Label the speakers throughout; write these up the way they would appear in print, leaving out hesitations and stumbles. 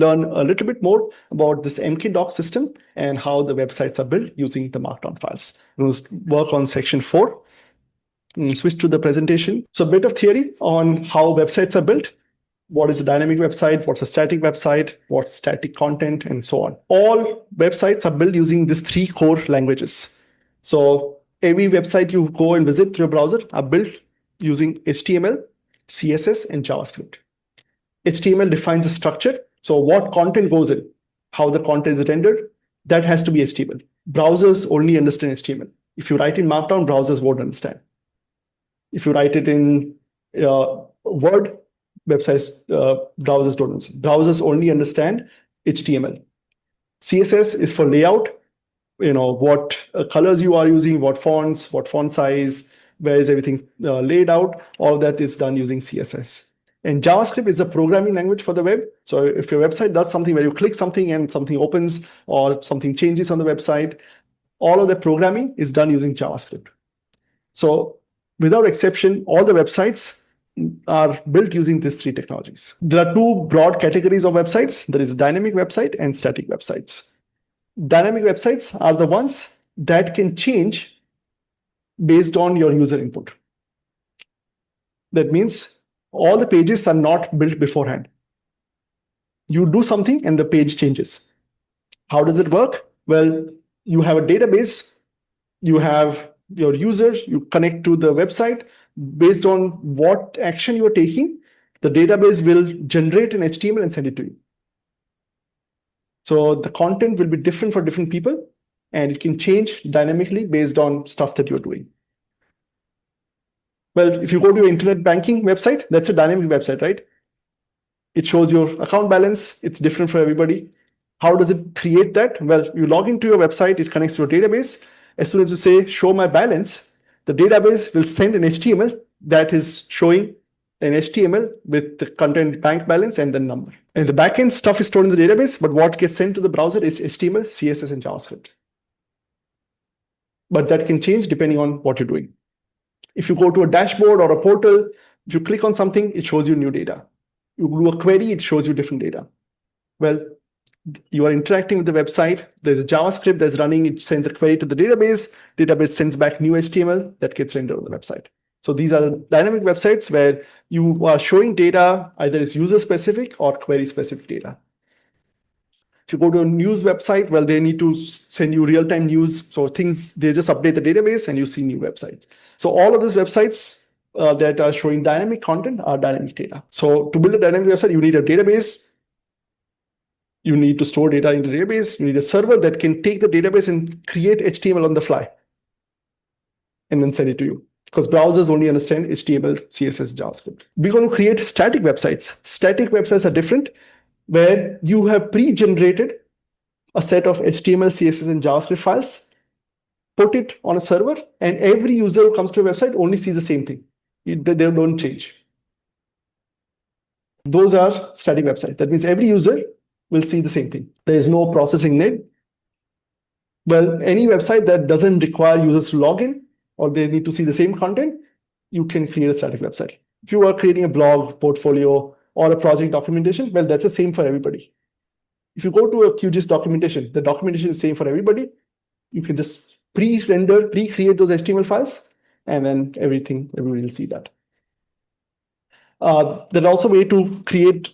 Speaker 1: learn a little bit more about this MkDocs system and how the websites are built using the Markdown files. We'll work on section 4. Switch to the presentation. So a bit of theory on how websites are built. What is a dynamic website? What's a static website? What's static content? And so on. All websites are built using these 3 core languages. So every website you go and visit through your browser are built using HTML, CSS, and JavaScript. HTML defines the structure. So what content goes in, how the content is rendered, that has to be HTML. Browsers only understand HTML. If you write in Markdown, browsers won't understand. If you write it in Word, websites, browsers don't understand. Browsers only understand HTML. CSS is for layout, what colors you are using, what fonts, what font size, where is everything laid out. All that is done using CSS. And JavaScript is a programming language for the web. So if your website does something where you click something and something opens or something changes on the website, all of the programming is done using JavaScript. So without exception, all the websites are built using these 3 technologies. There are 2 broad categories of websites. There is dynamic website and static websites. Dynamic websites are the ones that can change based on your user input. That means all the pages are not built beforehand. You do something and the page changes. How does it work? Well, you have a database, you have your users, you connect to the website. Based on what action you are taking, the database will generate an HTML and send it to you. So the content will be different for different people, and it can change dynamically based on stuff that you're doing. Well, if you go to your internet banking website, that's a dynamic website, right? It shows your account balance. It's different for everybody. How does it create that? Well, you log into your website, it connects to your database. As soon as you say, show my balance, the database will send an HTML that is showing an HTML with the content bank balance and the number. And the backend stuff is stored in the database, but what gets sent to the browser is HTML, CSS, and JavaScript. But that can change depending on what you're doing. If you go to a dashboard or a portal, if you click on something, it shows you new data. You do a query, it shows you different data. Well, you are interacting with the website. There's a JavaScript that's running. It sends a query to the database. Database sends back new HTML that gets rendered on the website. So these are dynamic websites where you are showing data, either it's user-specific or query-specific data. If you go to a news website, well, they need to send you real-time news. So they just update the database and you see new websites. So all of these websites that are showing dynamic content are dynamic data. So to build a dynamic website, you need a database. You need to store data in the database. You need a server that can take the database and create HTML on the fly and then send it to you. Because browsers only understand HTML, CSS, JavaScript. We're going to create static websites. Static websites are different, where you have pre-generated a set of HTML, CSS, and JavaScript files, put it on a server, and every user who comes to a website only sees the same thing. They don't change. Those are static websites. That means every user will see the same thing. There is no processing need. Well, any website that doesn't require users to log in or they need to see the same content, you can create a static website. If you are creating a blog, portfolio, or a project documentation, well, that's the same for everybody. If you go to a QGIS documentation, the documentation is the same for everybody. You can just pre-render, pre-create those HTML files, and then everybody will see that. There's also a way to create,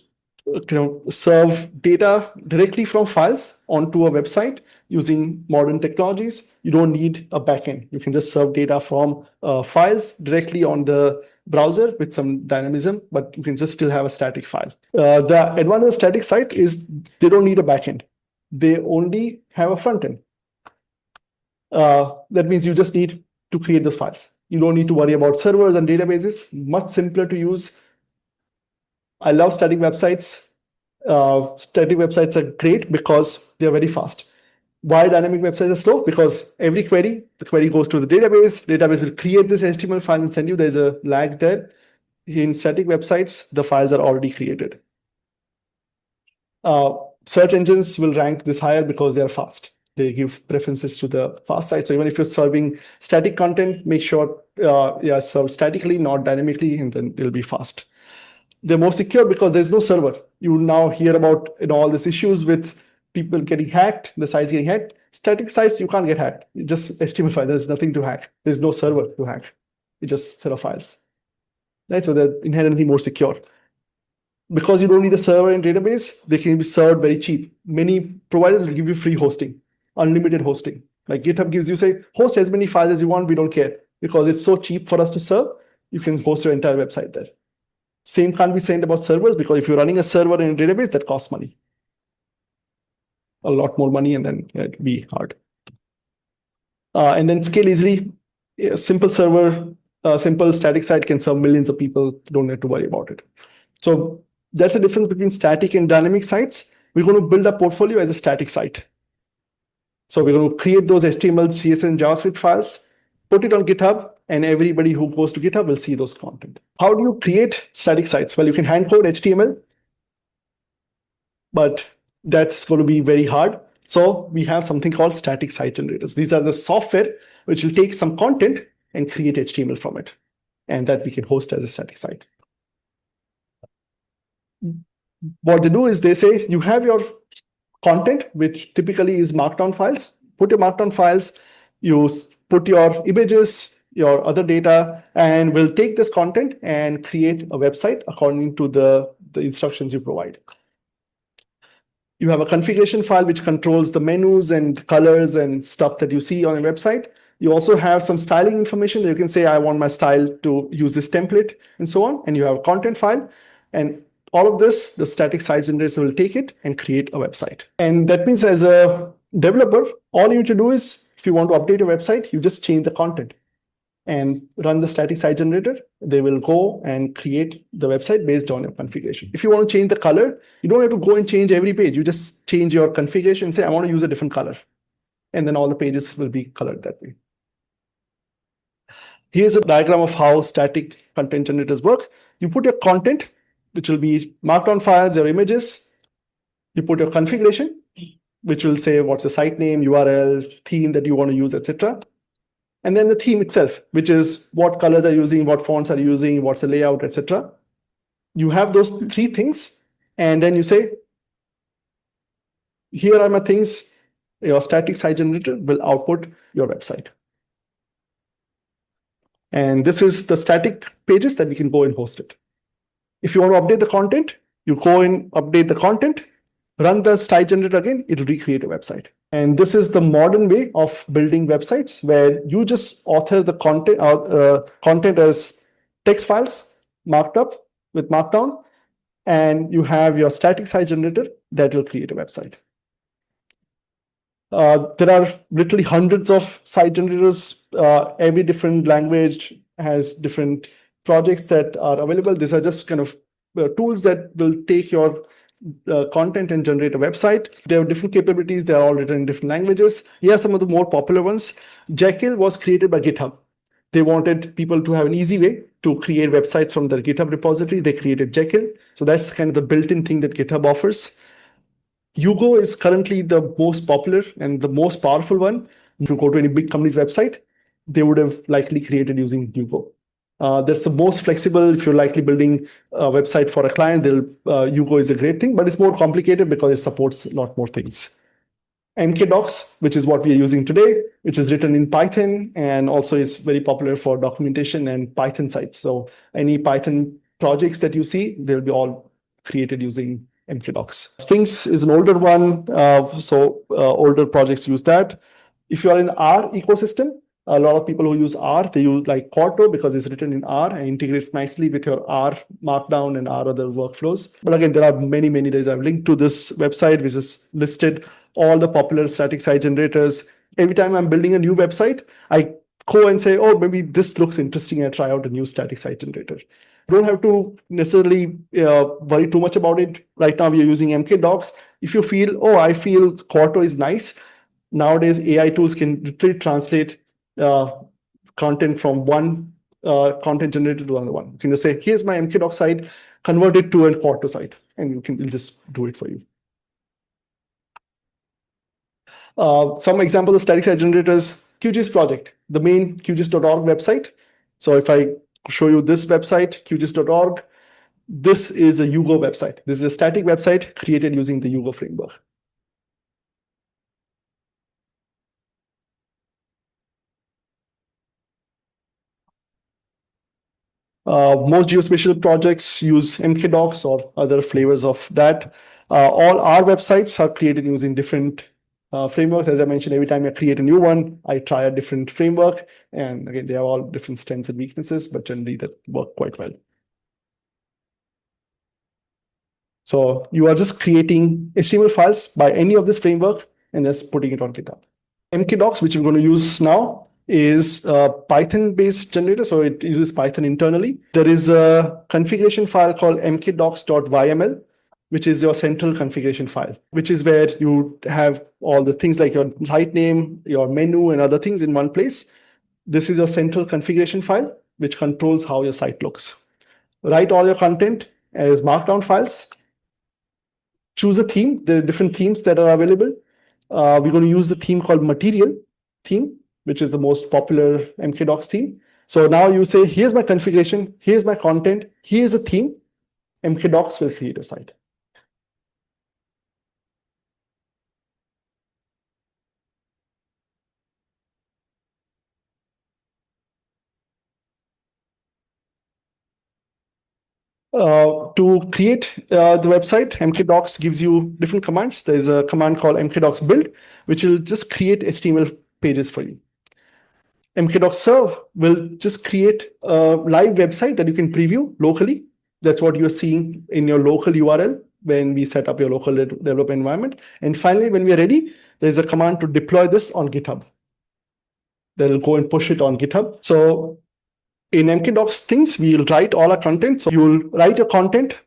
Speaker 1: serve data directly from files onto a website using modern technologies. You don't need a backend. You can just serve data from files directly on the browser with some dynamism, but you can just still have a static file. The advantage of static site is they don't need a backend. They only have a front end. That means you just need to create those files. You don't need to worry about servers and databases. Much simpler to use. I love static websites. Static websites are great because they're very fast. Why dynamic websites are slow? Because every query, the query goes to the database. Database will create this HTML file and send you. There's a lag there. In static websites, the files are already created. Search engines will rank this higher because they are fast. They give preferences to the fast side. So even if you're serving static content, make sure serve statically, not dynamically, and then it'll be fast. They're more secure because there's no server. You now hear about all these issues with people getting hacked, the sites getting hacked. Static sites, you can't get hacked. It's just HTML file. There's nothing to hack. There's no server to hack. It's just a set of files. Right? So they're inherently more secure. Because you don't need a server and database, they can be served very cheap. Many providers will give you free hosting, unlimited hosting. Like GitHub gives you, say, host as many files as you want, we don't care. Because it's so cheap for us to serve, you can host your entire website there. Same can't be said about servers, because if you're running a server in a database, that costs money. A lot more money, and then it'd be hard. And then scale easily. A simple server, simple static site can serve millions of people. Don't have to worry about it. So that's the difference between static and dynamic sites. We're going to build a portfolio as a static site. So we're going to create those HTML, CSS, and JavaScript files, put it on GitHub, and everybody who goes to GitHub will see those content. How do you create static sites? Well, you can hand code HTML, but that's going to be very hard. So we have something called static site generators. These are the software which will take some content and create HTML from it, and that we can host as a static site. What they do is they say you have your content, which typically is markdown files. Put your markdown files, you put your images, your other data, and we'll take this content and create a website according to the instructions you provide. You have a configuration file which controls the menus and colors and stuff that you see on a website. You also have some styling information that you can say, I want my style to use this template and so on. And you have a content file. And all of this, the static site generator will take it and create a website. And that means as a developer, all you need to do is, if you want to update your website, you just change the content and run the static site generator. They will go and create the website based on your configuration. If you want to change the color, you don't have to go and change every page. You just change your configuration and say, I want to use a different color. And then all the pages will be colored that way. Here's a diagram of how static content generators work. You put your content, which will be markdown files or images. You put your configuration, which will say what's the site name, URL, theme that you want to use, etc. And then the theme itself, which is what colors are you using, what fonts are you using, what's the layout, etc. You have those three things, and then you say, here are my things. Your static site generator will output your website. And this is the static pages that we can go and host it. If you want to update the content, you go and update the content, run the site generator again, it'll recreate a website. And this is the modern way of building websites, where you just author the content as text files marked up with Markdown, and you have your static site generator that will create a website. There are literally hundreds of site generators. Every different language has different projects that are available. These are just kind of tools that will take your content and generate a website. They have different capabilities. They are all written in different languages. Here are some of the more popular ones. Jekyll was created by GitHub. They wanted people to have an easy way to create websites from their GitHub repository. They created Jekyll. So that's kind of the built-in thing that GitHub offers. Hugo is currently the most popular and the most powerful one. If you go to any big company's website, they would have likely created using Hugo. That's the most flexible. If you're likely building a website for a client, Hugo is a great thing, but it's more complicated because it supports a lot more things. MkDocs, which is what we are using today, which is written in Python, and also is very popular for documentation and Python sites. So any Python projects that you see, they'll be all created using MkDocs. Sphinx is an older one, so older projects use that. If you are in the R ecosystem, a lot of people who use R, they use like Quarto because it's written in R and integrates nicely with your R Markdown and R other workflows. But again, there are many. There's a link to this website, which is listed all the popular static site generators. Every time I'm building a new website, I go and say, oh, maybe this looks interesting, and try out a new static site generator. Don't have to necessarily worry too much about it. Right now, we are using MkDocs. If you feel, oh, I feel Quarto is nice, nowadays AI tools can literally translate content from one content generator to another one. You can just say, here's my MkDocs site, convert it to a Quarto site, and it'll just do it for you. Some examples of static site generators, QGIS project, the main QGIS.org website. So if I show you this website, QGIS.org, this is a Yugo website. This is a static website created using the Yugo framework. Most geospatial projects use MkDocs or other flavors of that. All our websites are created using different frameworks. As I mentioned, every time I create a new one, I try a different framework. And again, they have all different strengths and weaknesses, but generally that work quite well. So you are just creating HTML files by any of this framework and just putting it on GitHub. MkDocs, which we're going to use now, is a Python-based generator, so it uses Python internally. There is a configuration file called mkdocs.yml, which is your central configuration file, which is where you have all the things like your site name, your menu, and other things in one place. This is your central configuration file, which controls how your site looks. Write all your content as Markdown files. Choose a theme. There are different themes that are available. We're going to use the theme called Material theme, which is the most popular MkDocs theme. So now you say, here's my configuration, here's my content, here's a theme. MkDocs will create a site. To create the website, MkDocs gives you different commands. There's a command called MkDocs build, which will just create HTML pages for you. MkDocs serve will just create a live website that you can preview locally. That's what you're seeing in your local URL when we set up your local development environment. And finally, when we are ready, there's a command to deploy this on GitHub. They'll go and push it on GitHub. So in MkDocs things, we'll write all our content. So you'll write your content,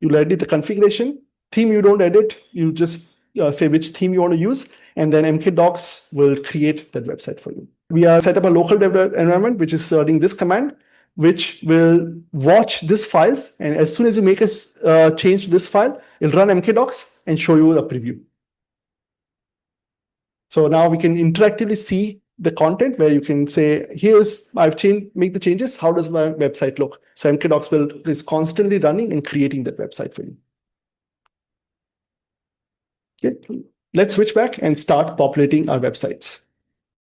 Speaker 1: you'll edit the configuration. Theme you don't edit, you just say which theme you want to use, and then MkDocs will create that website for you. We are set up a local development environment, which is running this command, which will watch these files. And as soon as you make a change to this file, it'll run MkDocs and show you a preview. So now we can interactively see the content where you can say, here's, I've changed, make the changes. How does my website look? So MkDocs is constantly running and creating that website for you. Okay. Let's switch back and start populating our websites.